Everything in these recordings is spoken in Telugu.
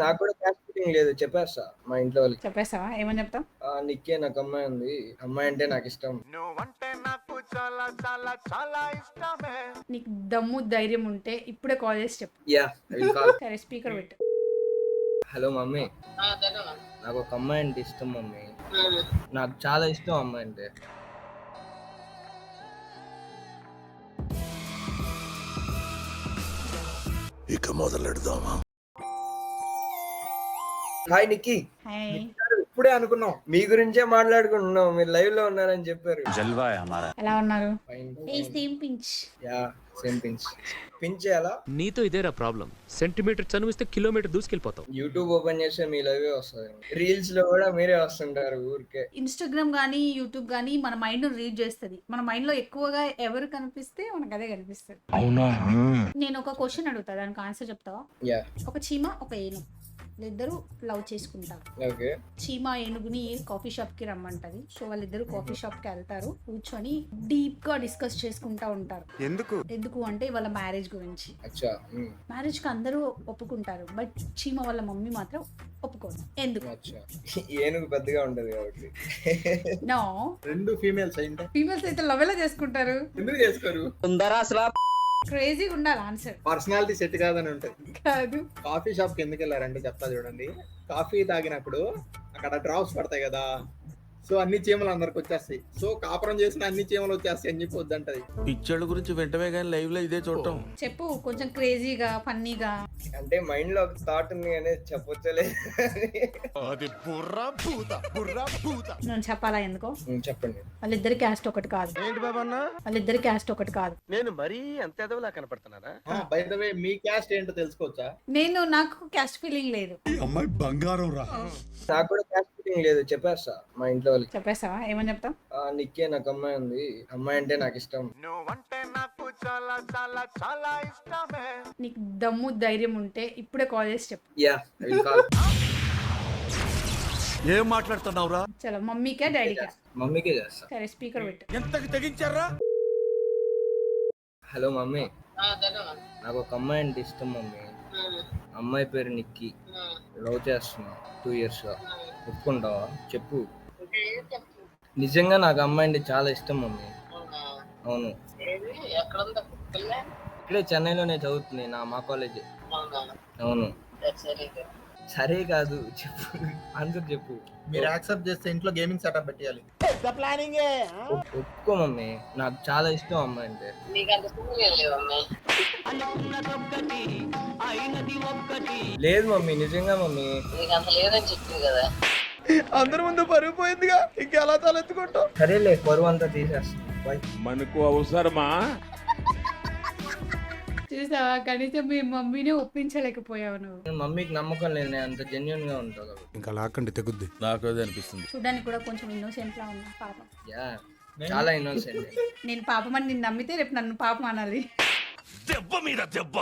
నాకు కూడా క్యాస్ట్ ఫీలింగ్ లేదు చెప్పేస్తా మా ఇంట్లో వాళ్ళకి. చెప్పేస్తావా? ఏమని చెప్తావు? నిక్కే నాకు అమ్మాయి ఉంది. అమ్మాయి అంటే నాకు ఇష్టం. నీకు దమ్ము ధైర్యం ఉంటే ఇప్పుడే కాల్ చేసి చెప్పు. Yeah I will call. సరే స్పీకర్ పెట్టు. హలో మమ్మీ, నాకు ఒక అమ్మాయి అంటే ఇష్టం మమ్మీ. నాకు చాలా ఇష్టం అమ్మాయి అంటే. ఇక మొదలెడదామా? హాయ్ నిక్కీ. హాయ్. ఇప్పుడే అనుకున్నాం మీ గురించే మాట్లాడుకుంటున్నాం. మీరు లైవ్ లో ఉన్నారని చెప్పారు. ఎలా ఉన్నారు? Fine. Same pinch. Ya same pinch. Pinch చేయాలా? నీతో ఇదేరా ప్రాబ్లం. సెంటీమీటర్ చనువిస్తే కిలోమీటర్ దూసుకెళ్ళిపోతావు. యూట్యూబ్ ఓపెన్ చేస్తే మీ లైవ్ వస్తుంది. రీల్స్ లో కూడా మీరే వస్తుంటారు ఊరికే. ఇన్స్టాగ్రామ్ కానీ యూట్యూబ్ కానీ మన మైండ్ రీడ్ చేస్తుంది. మన మైండ్ లో ఎక్కువగా ఎవరు కనిపిస్తే మనకు అదే కనిపిస్తుంది. అవునా? నేను ఒక క్వశ్చన్ అడుగుతా, దానికి ఆన్సర్ చెప్తావా? యా ఒక చీమ ఒక ఏనుగు వాళ్ళిద్దరు లవ్ చేసుకుంటారు. ఓకే. చీమ ఏనుగుని కాఫీ షాప్ కి రమ్మంటది. సో వాళ్ళిద్దరు కాఫీ షాప్ కి వెళ్తారు. కూర్చొని డీప్ గా డిస్కస్ చేసుకుంటా ఉంటారు. ఎందుకు అంటే వాళ్ళ మ్యారేజ్ గురించి. అచ్చా. మ్యారేజ్ కి అందరూ ఒప్పుకుంటారు, బట్ చీమ వాళ్ళ మమ్మీ మాత్రం ఒప్పుకోదు. ఎందుకు? అచ్చా. ఏనుగు పెద్దగా ఉంటది కాబట్టి. నో, రెండు ఫీమేల్స్ అయింటే ఫీమేల్స్ అయితే లవ్ ఎలా చేసుకుంటారు? ఎందుకు చేసుకోరు? క్రేజీగా ఉండాలి ఆన్సర్. పర్సనాలిటీ సెట్ కాదని ఉంటది. కాదు. కాఫీ షాప్ కి ఎందుకు వెళ్ళారంటే చెప్తా చూడండి. కాఫీ తాగినప్పుడు అక్కడ డ్రాప్స్ పడతాయి కదా, సో అన్ని చీమలు అందరికి వచ్చేస్తాయి. సో కాపురం చేసిన అన్ని చీమలు వచ్చేస్తాయి అని చెప్పి వద్దంటది. పిక్చర్ల గురించి వెంటనే కానీ లైవ్ లో ఇదే చూడటం. చెప్పు కొంచెం క్రేజీగా ఫన్నీగా. అంటే మైండ్ లో ఒక థాట్ ఉంది అనేది చెప్పొచ్చలేదు. అది బుర్రా భూత. నేను చెప్పాలా ఎందుకో? చెప్పండి. వాళ్ళిద్దరి క్యాస్ట్ ఒకటి కాదు. ఏంటి బాబన్నా? వాళ్ళిద్దరి క్యాస్ట్ ఒకటి కాదు. నేను మరీ అంత ఎదవలా కనపడుతున్నారా? బై ద వే మీ క్యాస్ట్ ఏంటో తెలుసుకోవచ్చా? నాకు క్యాస్ట్ ఫీలింగ్ లేదు. అమ్మాయి బంగారం రా. నాకు కూడా క్యాస్ట్ ఫీలింగ్ లేదు చెప్పేస్తా మా ఇంట్లో వాళ్ళకి. చెప్పేస్తావా? ఏమని చెప్తావు? నిక్కే నాకు అమ్మాయి ఉంది. అమ్మాయి అంటే నాకు ఇష్టం. నీకు దమ్ము ధైర్యం ఉంటే ఇప్పుడే కాల్ చేసి చెప్పు. Yeah I will call. ఏం మాట్లాడుతున్నావురా? చలో మమ్మీకే డాడీకే? మమ్మీకే చేస్తా. సరే స్పీకర్ పెట్టు. ఎంతకి తెగించారా? హలో మమ్మీ, నాకు ఒక అమ్మాయి అంటే ఇష్టం మమ్మీ. అమ్మాయి పేరు నిక్కీ. లవ్ చేస్తున్నా 2 years గా. ఒప్పుకుంటావా? చెప్పు. నిజంగా నాకు అమ్మాయి అంటే చాలా ఇష్టం మమ్మీ. అవును. ఇక్కడే చెన్నైలోనే చదువుతుంది మా కాలేజీ. అవును. సరే కాదు, చెప్పు ఆన్సర్ చెప్పు. మీరు యాక్సెప్ట్ చేస్తే ఇంట్లో గేమింగ్ సెటప్ పెట్టాలి. ఒప్పుకో మమ్మీ, నాకు చాలా ఇష్టం అమ్మాయి అంటే. లేదు మమ్మీ, నిజంగా మమ్మీ. అందరి ముందు పరుగు పోయిందిగా, ఇంకెలా తలెత్తుకుంటాం? సరేలే, పరువు అంతా తీసేస్తాను. బాయ్. మనకు అవసరమా? చూసావా, కనీసం మీ మమ్మీని ఒప్పించలేకపోయావు నువ్వు. మమ్మీకి నమ్మకం లేదు, నేను అంత జెన్యున్ గా ఉంటా కాబట్టి. ఇంకా లాక్కండి తెగుద్ది. నాకు అదే అనిపిస్తుంది. చూడడానికి కూడా కొంచెం ఇన్నోసెంట్ లా ఉన్నా పాపం. యా చాలా ఇన్నోసెంట్. నేను పాపం అని నిన్ను నమ్మితే రేపు నన్ను పాపం అనాలి. దెబ్బ మీద దెబ్బ.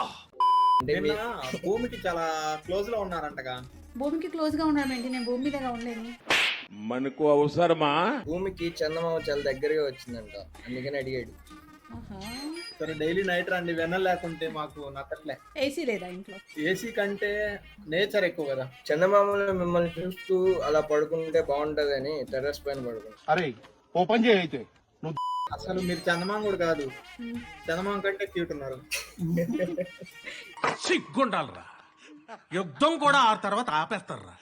అంటే నిన్న భూమికి చాలా క్లోజ్ లో ఉన్నారంటగా. భూమికి క్లోజ్ గా ఉన్నామేంటి? నేను భూమి దగ్గర ఉండలేదు. మనకు అవసరమా? భూమికి చందమామ చాలా దగ్గరగా వచ్చిందంట, అందుకని అడిగాడు. ఆహా. సరే డైలీ నైట్ రండి, వెన్న లేకుంటే మాకు నచ్చట్లే. ఏసీ లేదా ఇంట్లో? ఏసీ కంటే నేచర్ ఎక్కువ కదా. చందమామలో మిమ్మల్ని చూస్తూ అలా పడుకుంటే బాగుంటదని టెర్రస్ పైన పడుకుంటా. అరే ఓపెన్ చేయైతే నువ్వు. అసలు మీరు చందమామ కూడా కాదు, చందమామ కంటే క్యూట్ ఉన్నారు. సిగ్గుండాలరా, యుద్ధం కూడా ఆ తర్వాత ఆపేస్తారా?